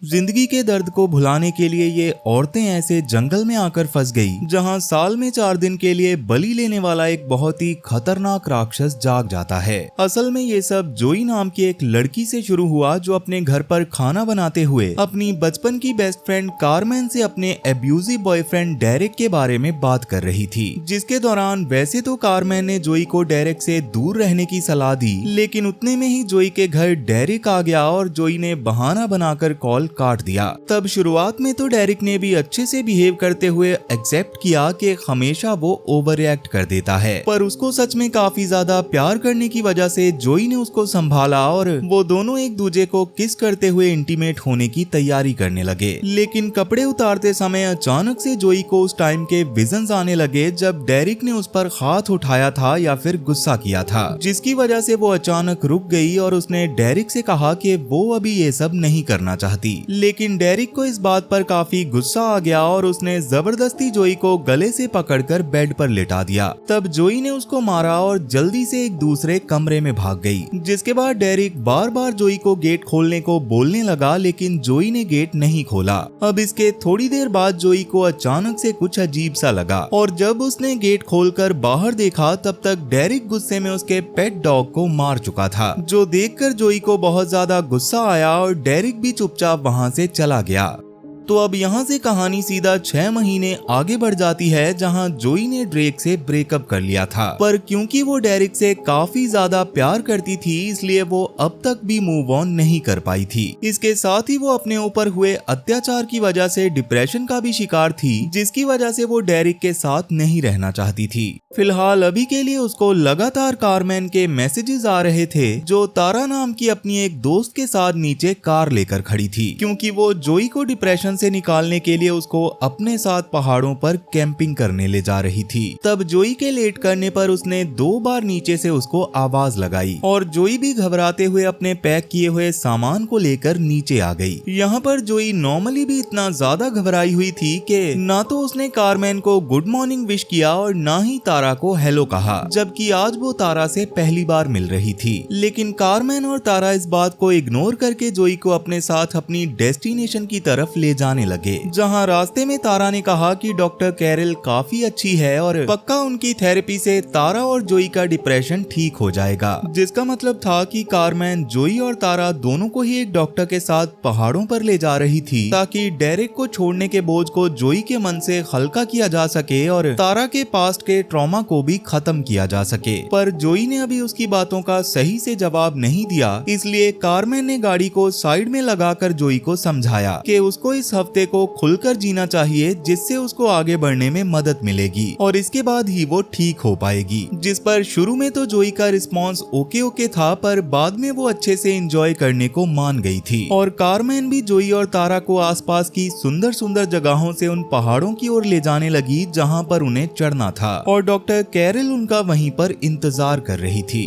जिंदगी के दर्द को भुलाने के लिए ये औरतें ऐसे जंगल में आकर फंस गई जहां साल में 4 दिन के लिए बलि लेने वाला एक बहुत ही खतरनाक राक्षस जाग जाता है। असल में ये सब जोई नाम की एक लड़की से शुरू हुआ जो अपने घर पर खाना बनाते हुए अपनी बचपन की बेस्ट फ्रेंड कारमेन से अपने एब्यूजिव बॉयफ्रेंड डेरेक के बारे में बात कर रही थी, जिसके दौरान वैसे तो कारमेन ने जोई को डेरेक से दूर रहने की सलाह दी, लेकिन उतने में ही जोई के घर डेरेक आ गया और जोई ने बहाना बनाकर कॉल काट दिया। तब शुरुआत में तो डेरिक ने भी अच्छे से बिहेव करते हुए एक्सेप्ट किया कि हमेशा वो ओवर रिएक्ट कर देता है, पर उसको सच में काफी ज्यादा प्यार करने की वजह से जोई ने उसको संभाला और वो दोनों एक दूसरे को किस करते हुए इंटीमेट होने की तैयारी करने लगे। लेकिन कपड़े उतारते समय अचानक से जोई को उस टाइम के विजन्स आने लगे जब डेरिक ने उस पर हाथ उठाया था या फिर गुस्सा किया था, जिसकी वजह से वो अचानक रुक गई और उसने डेरिक से कहा कि वो अभी ये सब नहीं करना चाहती। लेकिन डेरिक को इस बात पर काफी गुस्सा आ गया और उसने जबरदस्ती जोई को गले से पकड़कर बेड पर लेटा दिया। तब जोई ने उसको मारा और जल्दी से एक दूसरे कमरे में भाग गई, जिसके बाद डेरिक बार बार जोई को गेट खोलने को बोलने लगा, लेकिन जोई ने गेट नहीं खोला। अब इसके थोड़ी देर बाद जोई को अचानक से कुछ अजीब सा लगा और जब उसने गेट खोलकर बाहर देखा तब तक डेरिक गुस्से में उसके पेट डॉग को मार चुका था, जो देखकर जोई को बहुत ज्यादा गुस्सा आया और डेरिक भी चुपचाप वहां से चला गया। तो अब यहाँ से कहानी सीधा 6 महीने आगे बढ़ जाती है जहाँ जोई ने ड्रेक से ब्रेकअप कर लिया था, पर क्योंकि वो डेरिक से काफी ज्यादा प्यार करती थी इसलिए वो अब तक भी मूव ऑन नहीं कर पाई थी। इसके साथ ही वो अपने ऊपर हुए अत्याचार की वजह से डिप्रेशन का भी शिकार थी, जिसकी वजह से वो डेरिक के साथ नहीं रहना चाहती थी। फिलहाल अभी के लिए उसको लगातार कारमेन के मैसेजेस आ रहे थे जो तारा नाम की अपनी एक दोस्त के साथ नीचे कार लेकर खड़ी थी, क्योंकि वो जोई को डिप्रेशन से निकालने के लिए उसको अपने साथ पहाड़ों पर कैंपिंग करने ले जा रही थी। तब जोई के लेट करने पर उसने 2 बार नीचे से उसको आवाज लगाई और जोई भी घबराते हुए अपने पैक किए हुए सामान को लेकर नीचे आ गई। यहाँ पर जोई नॉर्मली भी इतना ज्यादा घबराई हुई थी कि ना तो उसने कारमेन को गुड मॉर्निंग विश किया और ना ही तारा को हेलो कहा, जबकि आज वो तारा से पहली बार मिल रही थी। लेकिन कारमेन और तारा इस बात को इग्नोर करके जोई को अपने साथ अपनी डेस्टिनेशन की तरफ ले जाने लगे, जहां रास्ते में तारा ने कहा कि डॉक्टर कैरल काफी अच्छी है और पक्का उनकी थेरेपी से तारा और जोई का डिप्रेशन ठीक हो जाएगा, जिसका मतलब था कि कारमेन जोई और तारा दोनों को ही एक डॉक्टर के साथ पहाड़ों पर ले जा रही थी ताकि डेरिक को छोड़ने के बोझ को जोई के मन से हल्का किया जा सके और तारा के पास्ट के ट्रॉमा को भी खत्म किया जा सके। पर जोई ने अभी उसकी बातों का सही से जवाब नहीं दिया, इसलिए कारमेन ने गाड़ी को साइड में लगाकर जोई को समझाया कि उसको इस हफ्ते को खुलकर जीना चाहिए, जिससे उसको आगे बढ़ने में मदद मिलेगी और इसके बाद ही वो ठीक हो पाएगी। जिस पर शुरू में तो जोई का रिस्पॉन्स ओके था, पर बाद में वो अच्छे से एंजॉय करने को मान गई थी और कारमेन भी जोई और तारा को आसपास की सुंदर सुंदर जगहों से उन पहाड़ों की ओर ले जाने लगी जहां पर उन्हें चढ़ना था और डॉक्टर कैरल उनका वहीं पर इंतजार कर रही थी।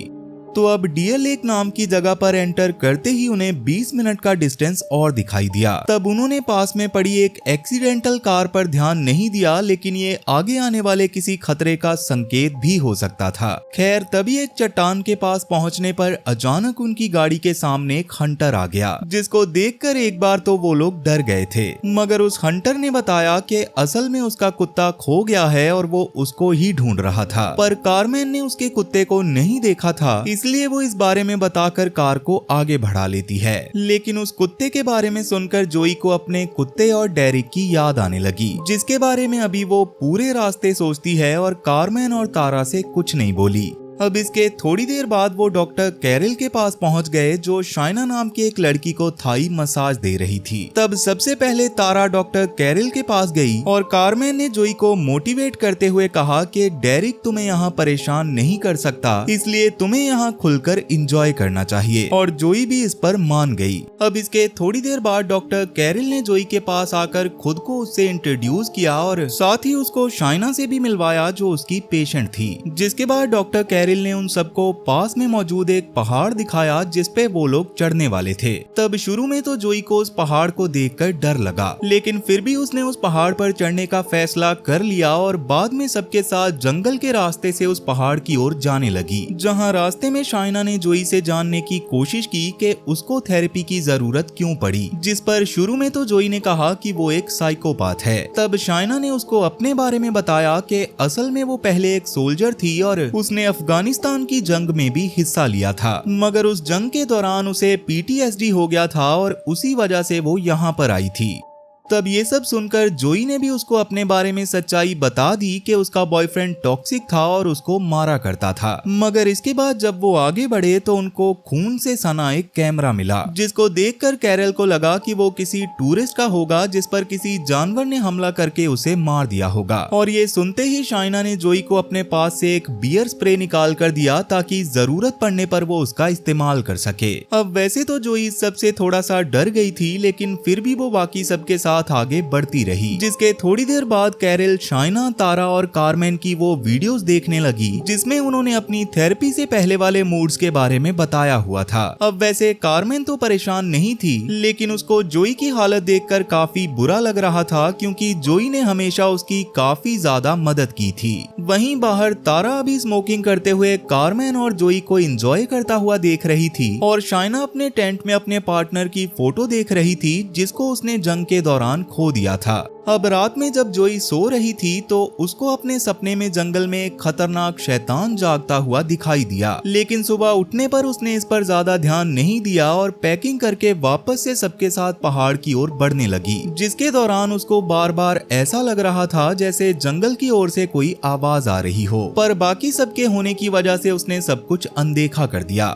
तो अब डियर लेक नाम की जगह पर एंटर करते ही उन्हें 20 मिनट का डिस्टेंस और दिखाई दिया। तब उन्होंने पास में पड़ी एक एक्सीडेंटल कार पर ध्यान नहीं दिया, लेकिन ये आगे आने वाले किसी खतरे का संकेत भी हो सकता था। खैर तभी एक चट्टान के पास पहुंचने पर अचानक उनकी गाड़ी के सामने एक हंटर आ गया, जिसको देखकर एक बार तो वो लोग डर गए थे, मगर उस हंटर ने बताया कि असल में उसका कुत्ता खो गया है और वो उसको ही ढूंढ रहा था, पर कारमेन ने उसके कुत्ते को नहीं देखा था, इसलिए वो इस बारे में बताकर कार को आगे बढ़ा लेती है। लेकिन उस कुत्ते के बारे में सुनकर जोई को अपने कुत्ते और डेरिक की याद आने लगी, जिसके बारे में अभी वो पूरे रास्ते सोचती है और कारमेन और तारा से कुछ नहीं बोली। अब इसके थोड़ी देर बाद वो डॉक्टर कैरल के पास पहुंच गए, जो शाइना नाम की एक लड़की को थाई मसाज दे रही थी। तब सबसे पहले तारा डॉक्टर कैरल के पास गई और कारमेन ने जोई को मोटिवेट करते हुए कहा कि डेरिक तुम्हें यहाँ परेशान नहीं कर सकता, इसलिए तुम्हें यहाँ खुलकर एंजॉय करना चाहिए, और जोई भी इस पर मान गई। अब इसके थोड़ी देर बाद डॉक्टर कैरल ने जोई के पास आकर खुद को उससे इंट्रोड्यूस किया और साथ ही उसको शाइना से भी मिलवाया, जो उसकी पेशेंट थी। जिसके बाद डॉक्टर कैरिल ने उन सबको पास में मौजूद एक पहाड़ दिखाया जिसपे वो लोग चढ़ने वाले थे। तब शुरू में तो जोई को उस पहाड़ को देखकर डर लगा, लेकिन फिर भी उसने उस पहाड़ पर चढ़ने का फैसला कर लिया और बाद में सबके साथ जंगल के रास्ते से उस पहाड़ की ओर जाने लगी, जहां रास्ते में शाइना ने जोई से जानने की कोशिश की कि उसको थेरेपी की जरूरत क्यों पड़ी, जिस पर शुरू में तो जोई ने कहा कि वो एक साइकोपाथ है। तब शाइना ने उसको अपने बारे में बताया कि असल में वो पहले एक सोल्जर थी और उसने अफगानिस्तान की जंग में भी हिस्सा लिया था, मगर उस जंग के दौरान उसे PTSD हो गया था और उसी वजह से वो यहाँ पर आई थी। तब ये सब सुनकर जोई ने भी उसको अपने बारे में सच्चाई बता दी कि उसका बॉयफ्रेंड टॉक्सिक था और उसको मारा करता था। मगर इसके बाद जब वो आगे बढ़े तो उनको खून से सना एक कैमरा मिला, जिसको देखकर कैरल को लगा कि वो किसी टूरिस्ट का होगा जिस पर किसी जानवर ने हमला करके उसे मार दिया होगा। और ये सुनते ही शाइना ने जोई को अपने पास से एक बियर स्प्रे निकाल कर दिया ताकि जरूरत पड़ने पर वो उसका इस्तेमाल कर सके। अब वैसे तो जोई इस सब से थोड़ा सा डर गई थी, लेकिन फिर भी वो बाकी सबके साथ आगे बढ़ती रही। जिसके थोड़ी देर बाद कैरल शाइना, तारा और कार्मेन की वो वीडियोस देखने लगी जिसमें उन्होंने अपनी थेरेपी से पहले वाले मूड्स के बारे में बताया हुआ था। अब वैसे कार्मेन तो परेशान नहीं थी, लेकिन उसको जोई की हालत देखकर काफी बुरा लग रहा था क्योंकि जोई ने हमेशा उसकी काफी ज्यादा मदद की थी। वहीं बाहर तारा अभी स्मोकिंग करते हुए कार्मेन और जोई को एंजॉय करता हुआ देख रही थी और शाइना अपने टेंट में अपने पार्टनर की फोटो देख रही थी जिसको उसने जंग के दौरान खो दिया था। अब रात में जब जोई सो रही थी तो उसको अपने सपने में जंगल में एक खतरनाक शैतान जागता हुआ दिखाई दिया, लेकिन सुबह उठने पर उसने इस पर ज्यादा ध्यान नहीं दिया और पैकिंग करके वापस से सबके साथ पहाड़ की ओर बढ़ने लगी, जिसके दौरान उसको बार बार ऐसा लग रहा था जैसे जंगल की ओर से कोई आवाज आ रही हो, पर बाकी सबके होने की वजह से उसने सब कुछ अनदेखा कर दिया।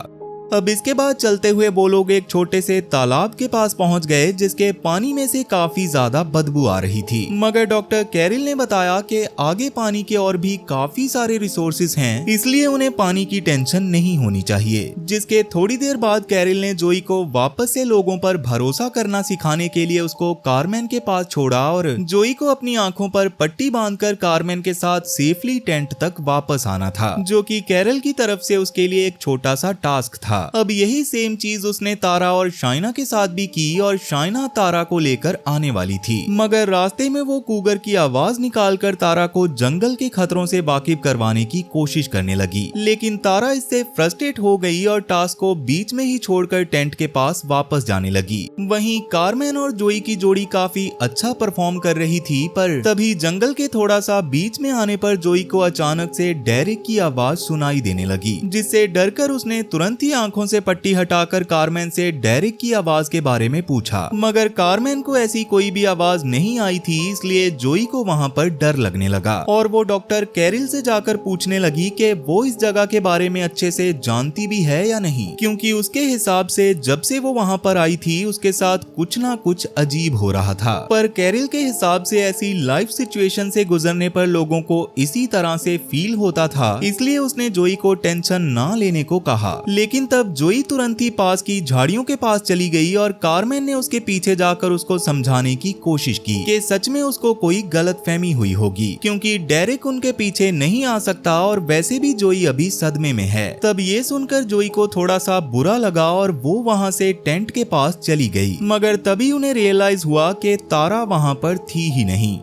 अब इसके बाद चलते हुए वो लोग एक छोटे से तालाब के पास पहुंच गए जिसके पानी में से काफी ज्यादा बदबू आ रही थी, मगर डॉक्टर कैरिल ने बताया कि आगे पानी के और भी काफी सारे रिसोर्सेज हैं, इसलिए उन्हें पानी की टेंशन नहीं होनी चाहिए। जिसके थोड़ी देर बाद कैरिल ने जोई को वापस से लोगों पर भरोसा करना सिखाने के लिए उसको कार्मेन के पास छोड़ा और जोई को अपनी आंखों पर पट्टी बांधकर कार्मेन के साथ सेफली टेंट तक वापस आना था, जो कि कैरिल की तरफ से उसके लिए एक छोटा सा टास्क था। अब यही सेम चीज उसने तारा और शाइना के साथ भी की और शाइना तारा को लेकर आने वाली थी, मगर रास्ते में वो कूगर की आवाज निकालकर तारा को जंगल के खतरों से वाकिफ करवाने की कोशिश करने लगी, लेकिन तारा इससे फ्रस्ट्रेट हो गई और टास्क को बीच में ही छोड़कर टेंट के पास वापस जाने लगी। वहीं कार्मेन और जोई की जोड़ी काफी अच्छा परफॉर्म कर रही थी, पर तभी जंगल के थोड़ा सा बीच में आने पर जोई को अचानक से डेरिक की आवाज सुनाई देने लगी, जिससे डरकर उसने तुरंत ही आंखों से पट्टी हटाकर कार्मेन से डेरिक की आवाज के बारे में पूछा, मगर कार्मेन को ऐसी कोई भी आवाज नहीं आई थी, इसलिए जोई को वहां पर डर लगने लगा और वो डॉक्टर कैरिल से जाकर पूछने लगी कि वो इस जगह के बारे में अच्छे से जानती भी है या नहीं, क्योंकि उसके हिसाब से जब से वो वहां पर आई थी उसके साथ कुछ ना कुछ अजीब हो रहा था। पर कैरिल के हिसाब से ऐसी लाइफ सिचुएशन से गुजरने पर लोगों को इसी तरह से फील होता था, इसलिए उसने जोई को टेंशन ना लेने को कहा। लेकिन तब जोई तुरंत ही पास की झाड़ियों के पास चली गई और कार्मेन ने उसके पीछे जाकर उसको समझाने की कोशिश की कि सच में उसको कोई गलतफहमी हुई होगी, क्योंकि डेरिक उनके पीछे नहीं आ सकता और वैसे भी जोई अभी सदमे में है। तब ये सुनकर जोई को थोड़ा सा बुरा लगा और वो वहाँ से टेंट के पास चली गई, मगर तभी उन्हें रियलाइज हुआ कि तारा वहाँ पर थी ही नहीं।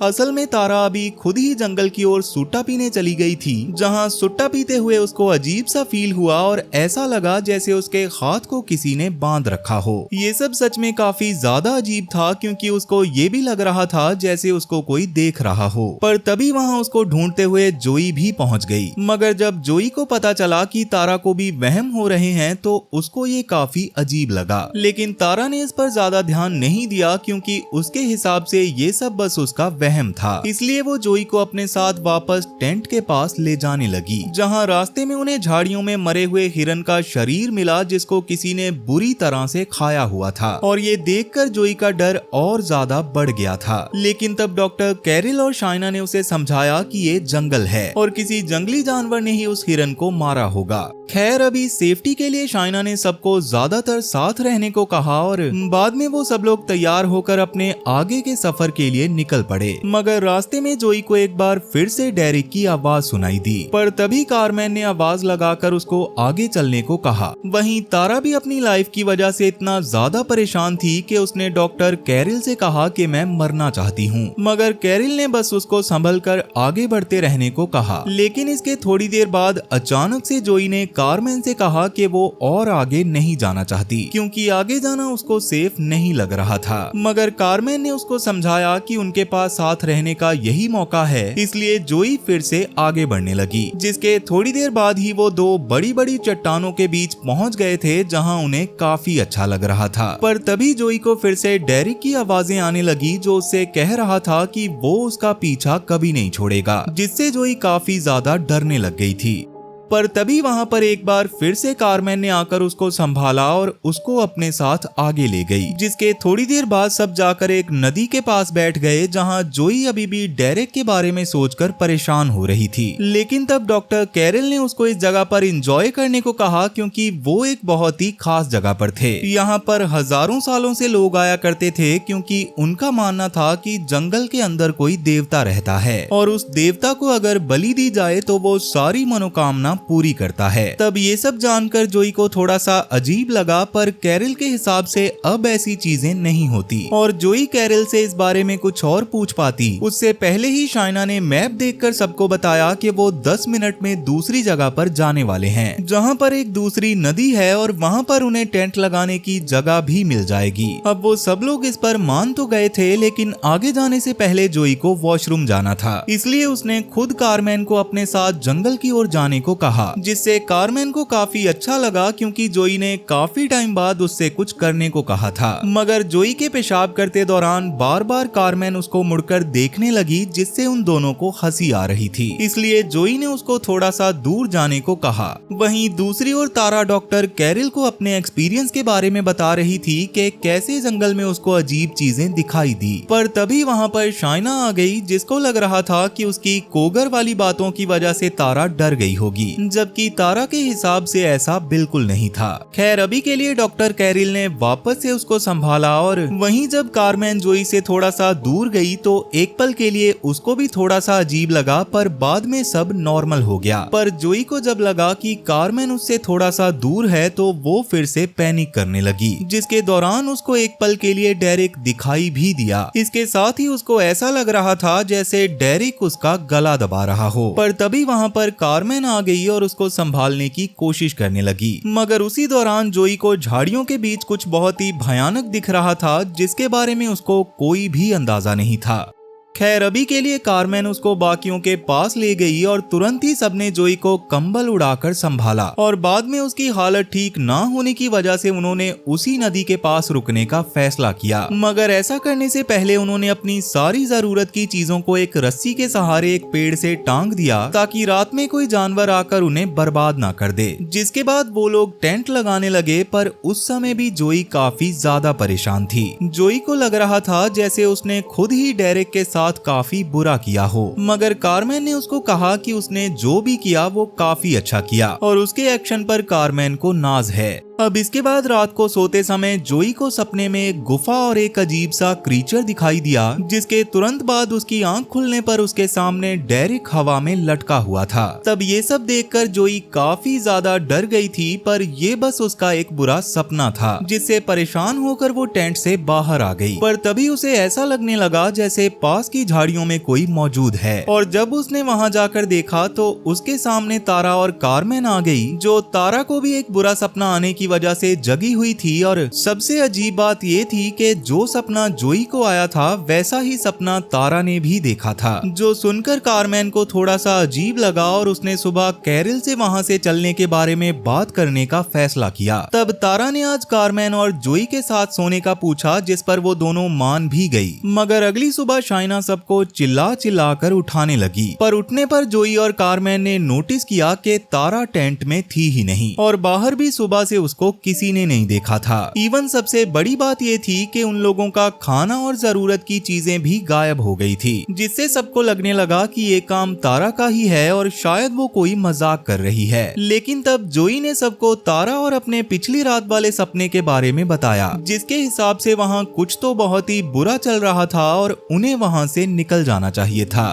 असल में तारा अभी खुद ही जंगल की ओर सुट्टा पीने चली गई थी, जहां सुट्टा पीते हुए उसको अजीब सा फील हुआ और ऐसा लगा जैसे उसके हाथ को किसी ने बांध रखा हो। ये सब सच में काफी ज्यादा अजीब था, क्योंकि उसको ये भी लग रहा था जैसे उसको कोई देख रहा हो। पर तभी वहां उसको ढूंढते हुए जोई भी पहुंच गई, मगर जब जोई को पता चला कि तारा को भी वहम हो रहे हैं तो उसको ये काफी अजीब लगा। लेकिन तारा ने इस पर ज्यादा ध्यान नहीं दिया, क्योंकि उसके हिसाब से ये सब बस उसका वहम था, इसलिए वो जोई को अपने साथ वापस टेंट के पास ले जाने लगी, जहां रास्ते में उन्हें झाड़ियों में मरे हुए हिरन का शरीर मिला जिसको किसी ने बुरी तरह से खाया हुआ था, और ये देखकर जोई का डर और ज्यादा बढ़ गया था। लेकिन तब डॉक्टर कैरिल और शाइना ने उसे समझाया कि ये जंगल है और किसी जंगली जानवर ने ही उस हिरन को मारा होगा। खैर अभी सेफ्टी के लिए शाइना ने सबको ज्यादातर साथ रहने को कहा और बाद में वो सब लोग तैयार होकर अपने आगे के सफर के लिए निकल पड़े। मगर रास्ते में जोई को एक बार फिर से डेरिक की आवाज सुनाई दी, पर तभी कारमैन ने आवाज लगाकर उसको आगे चलने को कहा। वहीं तारा भी अपनी लाइफ की वजह से इतना ज्यादा परेशान थी कि उसने डॉक्टर कैरिल से कहा कि मैं मरना चाहती हूँ, मगर कैरिल ने बस उसको संभल कर आगे बढ़ते रहने को कहा। लेकिन इसके थोड़ी देर बाद अचानक से जोई ने कारमैन से कहा कि वो और आगे नहीं जाना चाहती, क्योंकि आगे जाना उसको सेफ नहीं लग रहा था। मगर कारमैन ने उसको समझाया कि उनके पास साथ रहने का यही मौका है, इसलिए जोई फिर से आगे बढ़ने लगी। जिसके थोड़ी देर बाद ही वो दो बड़ी बड़ी चट्टानों के बीच पहुंच गए थे, जहां उन्हें काफी अच्छा लग रहा था। पर तभी जोई को फिर से डेरिक की आवाजें आने लगी, जो उससे कह रहा था कि वो उसका पीछा कभी नहीं छोड़ेगा, जिससे जोई काफी ज्यादा डरने लग गई थी। पर तभी वहां पर एक बार फिर से कारमैन ने आकर उसको संभाला और उसको अपने साथ आगे ले गई। जिसके थोड़ी देर बाद सब जाकर एक नदी के पास बैठ गए, जहां जोई अभी भी डेरिक के बारे में सोचकर परेशान हो रही थी। लेकिन तब डॉक्टर कैरिल ने उसको इस जगह पर एंजॉय करने को कहा, क्योंकि वो एक बहुत ही खास जगह पर थे। यहाँ पर हजारों सालों से लोग आया करते थे, क्योंकि उनका मानना था कि जंगल के अंदर कोई देवता रहता है और उस देवता को अगर बलि दी जाए तो वो सारी मनोकामना पूरी करता है। तब ये सब जानकर जोई को थोड़ा सा अजीब लगा, पर कैरिल के हिसाब से अब ऐसी चीजें नहीं होती और जोई कैरिल से इस बारे में कुछ और पूछ पाती उससे पहले ही शाइना ने मैप देखकर सबको बताया कि वो 10 मिनट में दूसरी जगह पर जाने वाले हैं, जहां पर एक दूसरी नदी है और वहां पर उन्हें टेंट लगाने की जगह भी मिल जाएगी। अब वो सब लोग इस पर मान तो गए थे, लेकिन आगे जाने से पहले जोई को वॉशरूम जाना था, इसलिए उसने खुद कारमैन को अपने साथ जंगल की ओर जाने को कहा, जिससे कारमैन को काफी अच्छा लगा, क्योंकि जोई ने काफी टाइम बाद उससे कुछ करने को कहा था। मगर जोई के पेशाब करते दौरान बार बार कारमैन उसको मुड़कर देखने लगी, जिससे उन दोनों को हंसी आ रही थी, इसलिए जोई ने उसको थोड़ा सा दूर जाने को कहा। वहीं दूसरी ओर तारा डॉक्टर कैरिल को अपने एक्सपीरियंस के बारे में बता रही थी कि कैसे जंगल में उसको अजीब चीजें दिखाई दी। पर तभी वहाँ पर शाइना आ गई, जिसको लग रहा था कि उसकी कोगर वाली बातों की वजह से तारा डर गई होगी, जबकि तारा के हिसाब से ऐसा बिल्कुल नहीं था। खैर अभी के लिए डॉक्टर कैरिल ने वापस से उसको संभाला और वहीं जब कारमैन जोई से थोड़ा सा दूर गई तो एक पल के लिए उसको भी थोड़ा सा अजीब लगा, पर बाद में सब नॉर्मल हो गया। पर जोई को जब लगा कि कारमैन उससे थोड़ा सा दूर है तो वो फिर से पैनिक करने लगी, जिसके दौरान उसको एक पल के लिए डेरिक दिखाई भी दिया। इसके साथ ही उसको ऐसा लग रहा था जैसे डेरिक उसका गला दबा रहा हो। पर तभी वहाँ पर कारमैन आ गई और उसको संभालने की कोशिश करने लगी, मगर उसी दौरान जोई को झाड़ियों के बीच कुछ बहुत ही भयानक दिख रहा था, जिसके बारे में उसको कोई भी अंदाजा नहीं था। खैर अभी के लिए कारमैन उसको बाकियों के पास ले गई और तुरंत ही सबने जोई को कंबल उड़ाकर संभाला और बाद में उसकी हालत ठीक ना होने की वजह से उन्होंने उसी नदी के पास रुकने का फैसला किया। मगर ऐसा करने से पहले उन्होंने अपनी सारी जरूरत की चीजों को एक रस्सी के सहारे एक पेड़ से टांग दिया, ताकि रात में कोई जानवर आकर उन्हें बर्बाद ना कर दे। जिसके बाद वो लोग टेंट लगाने लगे, पर उस समय भी जोई काफी ज्यादा परेशान थी। जोई को लग रहा था जैसे उसने खुद ही डेरिक के साथ काफी बुरा किया हो, मगर कारमैन ने उसको कहा कि उसने जो भी किया वो काफी अच्छा किया और उसके एक्शन पर कारमैन को नाज है। अब इसके बाद रात को सोते समय जोई को सपने में एक गुफा और एक अजीब सा क्रीचर दिखाई दिया, जिसके तुरंत बाद उसकी आंख खुलने पर उसके सामने डेरिक हवा में लटका हुआ था। तब ये सब देखकर जोई काफी ज्यादा डर गई थी, पर ये बस उसका एक बुरा सपना था, जिससे परेशान होकर वो टेंट से बाहर आ गई। पर तभी उसे ऐसा लगने लगा जैसे पास की झाड़ियों में कोई मौजूद है, और जब उसने वहां जाकर देखा तो उसके सामने तारा और कारमैन आ गई, जो तारा को भी एक बुरा सपना आने की वजह से जगी हुई थी। और सबसे अजीब बात ये थी कि जो सपना जोई को आया था वैसा ही सपना तारा ने भी देखा था, जो सुनकर कारमैन को थोड़ा सा अजीब लगा और उसने सुबह कैरिल से वहां से चलने के बारे में बात करने का फैसला किया। तब तारा ने आज कारमैन और जोई के साथ सोने का पूछा, जिस पर वो दोनों मान भी गई। मगर अगली सुबह शाइना सबको चिल्ला चिल्ला कर उठाने लगी, पर उठने पर जोई और कारमैन ने नोटिस किया कि तारा टेंट में थी ही नहीं और बाहर भी सुबह से उसको किसी ने नहीं देखा था। इवन सबसे बड़ी बात ये थी कि उन लोगों का खाना और जरूरत की चीजें भी गायब हो गई थी, जिससे सबको लगने लगा कि ये काम तारा का ही है और शायद वो कोई मजाक कर रही है। लेकिन तब जोई ने सबको तारा और अपने पिछली रात वाले सपने के बारे में बताया, जिसके हिसाब से वहाँ कुछ तो बहुत ही बुरा चल रहा था और उन्हें वहाँ से निकल जाना चाहिए था।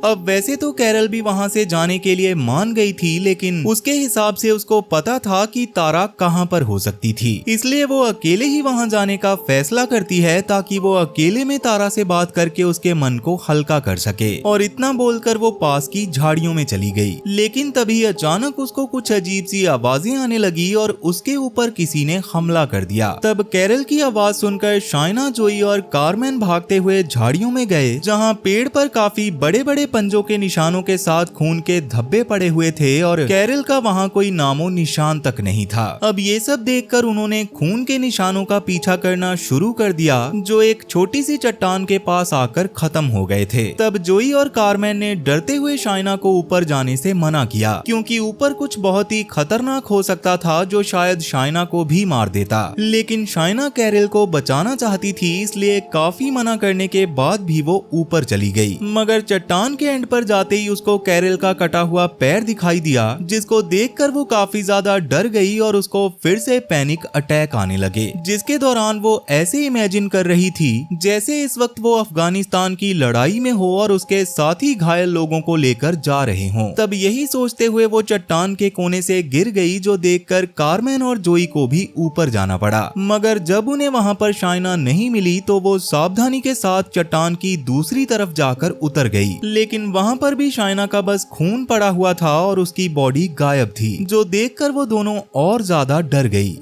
अब वैसे तो कैरल भी वहां से जाने के लिए मान गई थी, लेकिन उसके हिसाब से उसको पता था कि तारा कहां पर हो सकती थी, इसलिए वो अकेले ही वहां जाने का फैसला करती है ताकि वो अकेले में तारा से बात करके उसके मन को हल्का कर सके। और इतना बोलकर वो पास की झाड़ियों में चली गई। लेकिन तभी अचानक उसको कुछ अजीब सी आवाजें आने लगी और उसके ऊपर किसी ने हमला कर दिया। तब कैरल की आवाज सुनकर शाइना, जोई और कारमेन भागते हुए झाड़ियों में गए, जहाँ पेड़ पर काफी बड़े बड़े पंजों के निशानों के साथ खून के धब्बे पड़े हुए थे और कैरल का वहाँ कोई नामो निशान तक नहीं था। अब ये सब देखकर उन्होंने खून के निशानों का पीछा करना शुरू कर दिया, जो एक छोटी सी चट्टान के पास आकर खत्म हो गए थे। तब जोई और कारमेन ने डरते हुए शाइना को ऊपर जाने से मना किया, क्योंकि ऊपर कुछ बहुत ही खतरनाक हो सकता था जो शायद शाइना को भी मार देता। लेकिन शाइना कैरल को बचाना चाहती थी, इसलिए काफी मना करने के बाद भी वो ऊपर चली गई। मगर चट्टान के एंड पर जाते ही उसको कैरल का कटा हुआ पैर दिखाई दिया, जिसको देखकर वो काफी ज्यादा डर गई और उसको फिर से पैनिक अटैक आने लगे, जिसके दौरान वो ऐसे इमेजिन कर रही थी जैसे इस वक्त वो अफगानिस्तान की लड़ाई में हो और उसके साथ ही घायल लोगों को लेकर जा रहे हों। तब यही सोचते हुए वो चट्टान के कोने से गिर गई, जो देखकर कारमेन और जोई को भी ऊपर जाना पड़ा। मगर जब उन्हें वहां पर शाइना नहीं मिली तो वो सावधानी के साथ चट्टान की दूसरी तरफ जाकर उतर गई। लेकिन वहां पर भी शाइना का बस खून पड़ा हुआ था और उसकी बॉडी गायब थी, जो देखकर वो दोनों और ज्यादा डर गई।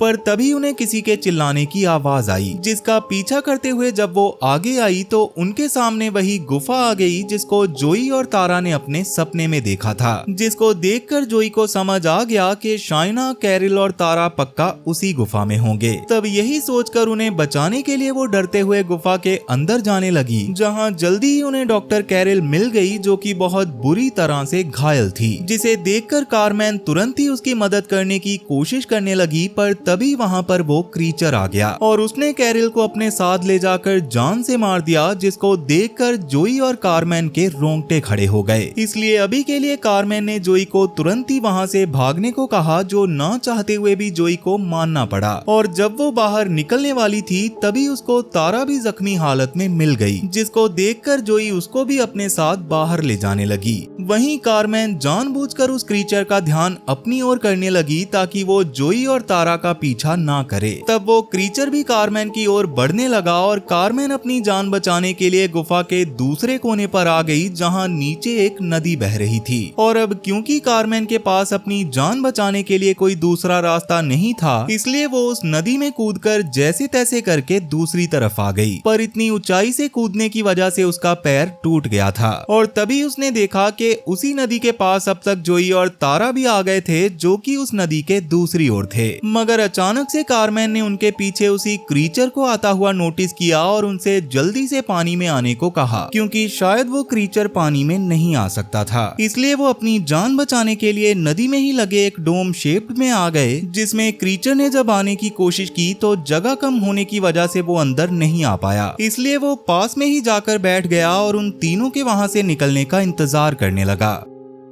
पर तभी उन्हें किसी के चिल्लाने की आवाज आई, जिसका पीछा करते हुए जब वो आगे आई तो उनके सामने वही गुफा आ गई जिसको जोई और तारा ने अपने सपने में देखा था। जिसको देखकर जोई को समझ आ गया कि शाइना, कैरल और तारा पक्का उसी गुफा में होंगे। तब यही सोचकर उन्हें बचाने के लिए वो डरते हुए गुफा के अंदर जाने लगी, जहाँ जल्दी ही उन्हें डॉक्टर कैरल मिल गई, जो कि बहुत बुरी तरह से घायल थी। जिसे देखकर कारमेन तुरंत ही उसकी मदद करने की कोशिश करने लगी, पर तभी वहां पर वो क्रीचर आ गया और उसने कैरल को अपने साथ ले जाकर जान से मार दिया, जिसको देखकर जोई और कारमेन के रोंगटे खड़े हो गए। इसलिए अभी के लिए कारमेन ने जोई को तुरंत ही वहां से भागने को कहा, जो ना चाहते हुए भी जोई को मानना पड़ा। और जब वो बाहर निकलने वाली थी तभी उसको तारा भी जख्मी हालत में मिल गई, जिसको देखकर जोई उसको भी अपने साथ बाहर ले जाने लगी। वहीं कारमेन जानबूझकर उस क्रीचर का ध्यान अपनी ओर करने लगी ताकि वो जोई और तारा का पीछा ना करे। तब वो क्रीचर भी कारमेन की ओर बढ़ने लगा और कारमेन अपनी जान बचाने के लिए गुफा के दूसरे कोने पर आ गई, जहां नीचे एक नदी बह रही थी। और अब क्योंकि कारमेन के पास अपनी जान बचाने के लिए कोई दूसरा रास्ता नहीं था, इसलिए वो उस नदी में कूदकर जैसे तैसे करके दूसरी तरफ आ गई। पर इतनी ऊंचाई से कूदने की वजह से उसका पैर टूट गया था और तभी उसने देखा कि उसी नदी के पास अब तक जोई और तारा भी आ गए थे, जो कि उस नदी के दूसरी ओर थे। मगर अचानक से कारमेन ने उनके पीछे उसी क्रीचर को आता हुआ नोटिस किया और उनसे जल्दी से पानी में आने को कहा, क्योंकि शायद वो क्रीचर पानी में नहीं आ सकता था। इसलिए वो अपनी जान बचाने के लिए नदी में ही लगे एक डोम शेप्ड में आ गए, जिसमें क्रीचर ने जब आने की कोशिश की तो जगह कम होने की वजह से वो अंदर नहीं आ पाया। इसलिए वो पास में ही जाकर बैठ गया और उन तीनों के वहां से निकलने का इंतजार करने लगा।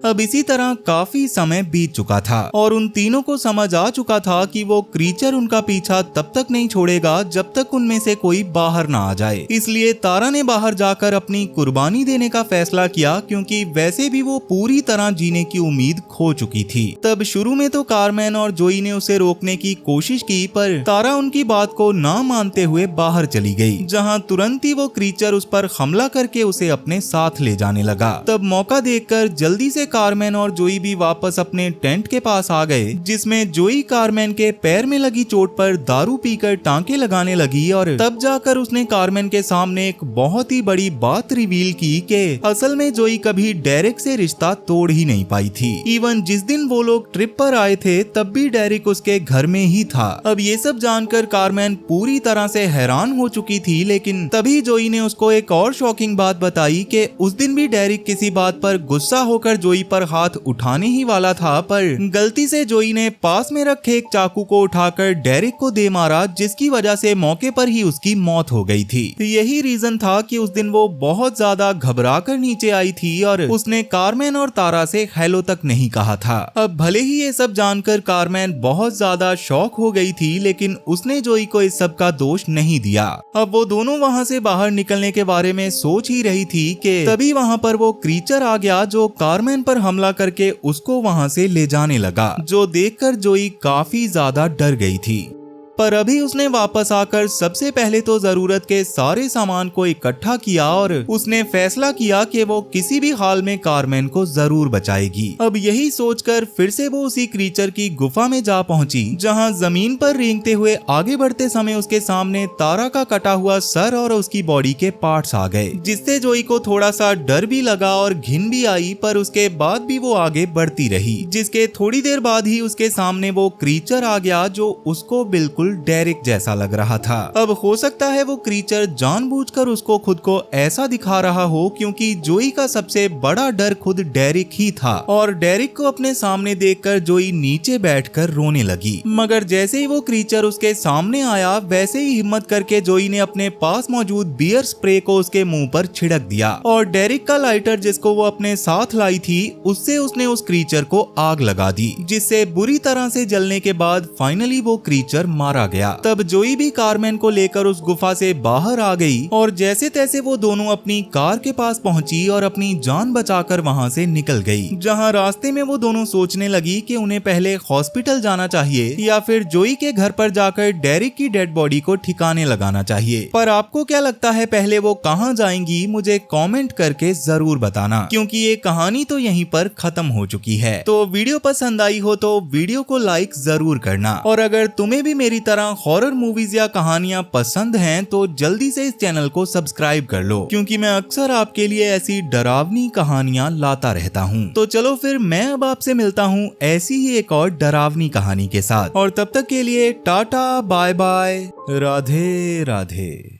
अब इसी तरह काफी समय बीत चुका था और उन तीनों को समझ आ चुका था कि वो क्रीचर उनका पीछा तब तक नहीं छोड़ेगा जब तक उनमें से कोई बाहर ना आ जाए। इसलिए तारा ने बाहर जाकर अपनी कुर्बानी देने का फैसला किया, क्योंकि वैसे भी वो पूरी तरह जीने की उम्मीद खो चुकी थी। तब शुरू में तो कारमेन और जोई ने उसे रोकने की कोशिश की, पर तारा उनकी बात को ना मानते हुए बाहर चली गई, जहाँ तुरंत ही वो क्रीचर उस पर हमला करके उसे अपने साथ ले जाने लगा। तब मौका देखकर जल्दी से कारमेन और जोई भी वापस अपने टेंट के पास आ गए, जिसमें जोई कारमेन के पैर में लगी चोट पर दारू पीकर टांके लगाने लगी और तब जाकर उसने कारमेन के सामने एक बहुत ही बड़ी बात रिवील की कि असल में जोई कभी डेरिक से रिश्ता तोड़ ही नहीं पाई थी। इवन जिस दिन वो लोग ट्रिप पर आए थे तब भी डेरिक उसके घर में ही था। अब ये सब जानकर कारमेन पूरी तरह से हैरान हो चुकी थी, लेकिन तभी जोई ने उसको एक और शॉकिंग बात बताई कि उस दिन भी डेरिक किसी बात पर गुस्सा होकर जोई जोई पर हाथ उठाने ही वाला था, पर गलती से जोई ने पास में रखे एक चाकू को उठाकर डेरिक को दे मारा, जिसकी वजह से मौके पर ही उसकी मौत हो गई थी। यही रीजन था कि उस दिन वो बहुत ज्यादा घबरा कर नीचे आई थी और उसने कारमेन और तारा से हेलो तक नहीं कहा था। अब भले ही ये सब जानकर कारमेन बहुत ज्यादा शॉक हो गई थी, लेकिन उसने जोई को इस सब का दोष नहीं दिया। अब वो दोनों वहाँ से बाहर निकलने के बारे में सोच ही रही थी कि तभी वहाँ पर वो क्रीचर आ गया जो कारमेन पर हमला करके उसको वहाँ से ले जाने लगा, जो देखकर जोई काफी ज्यादा डर गई थी। पर अभी उसने वापस आकर सबसे पहले तो जरूरत के सारे सामान को इकट्ठा किया और उसने फैसला किया कि वो किसी भी हाल में कारमेन को जरूर बचाएगी। अब यही सोचकर फिर से वो उसी क्रीचर की गुफा में जा पहुंची, जहां जमीन पर रेंगते हुए आगे बढ़ते समय उसके सामने तारा का कटा हुआ सर और उसकी बॉडी के पार्ट्स आ गए, जिससे जोई को थोड़ा सा डर भी लगा और घिन भी आई। पर उसके बाद भी वो आगे बढ़ती रही, जिसके थोड़ी देर बाद ही उसके सामने वो क्रीचर आ गया जो उसको बिल्कुल डेरिक जैसा लग रहा था। अब हो सकता है वो क्रीचर जानबूझकर उसको खुद को ऐसा दिखा रहा हो, क्योंकि जोई का सबसे बड़ा डर खुद डेरिक ही था और डेरिक को अपने सामने देखकर जोई नीचे बैठकर रोने लगी। मगर जैसे ही वो क्रीचर उसके सामने आया, वैसे ही हिम्मत करके जोई ने अपने पास मौजूद बियर स्प्रे को उसके मुंह पर छिड़क दिया और डेरिक का लाइटर जिसको वो अपने साथ लाई थी, उससे उसने उस क्रीचर को आग लगा दी, जिससे बुरी तरह से जलने के बाद फाइनली वो क्रीचर मारा गया। तब जोई भी कारमेन को लेकर उस गुफा से बाहर आ गई और जैसे तैसे वो दोनों अपनी कार के पास पहुंची और अपनी जान बचाकर वहां से निकल गई। जहां रास्ते में वो दोनों सोचने लगी कि उन्हें पहले हॉस्पिटल जाना चाहिए या फिर जोई के घर पर जाकर डेरिक की डेड बॉडी को ठिकाने लगाना चाहिए। पर आपको क्या लगता है, पहले वो कहां जाएंगी? मुझे कमेंट करके जरूर बताना, क्योंकि ये कहानी तो यहीं पर खत्म हो चुकी है। तो वीडियो पसंद आई हो तो वीडियो को लाइक जरूर करना, और अगर तुम्हें भी मेरी तरह हॉरर मूवीज या कहानियां पसंद हैं तो जल्दी से इस चैनल को सब्सक्राइब कर लो, क्योंकि मैं अक्सर आपके लिए ऐसी डरावनी कहानियां लाता रहता हूं। तो चलो फिर मैं अब आपसे मिलता हूं ऐसी ही एक और डरावनी कहानी के साथ, और तब तक के लिए tata bye bye, Radhe Radhe.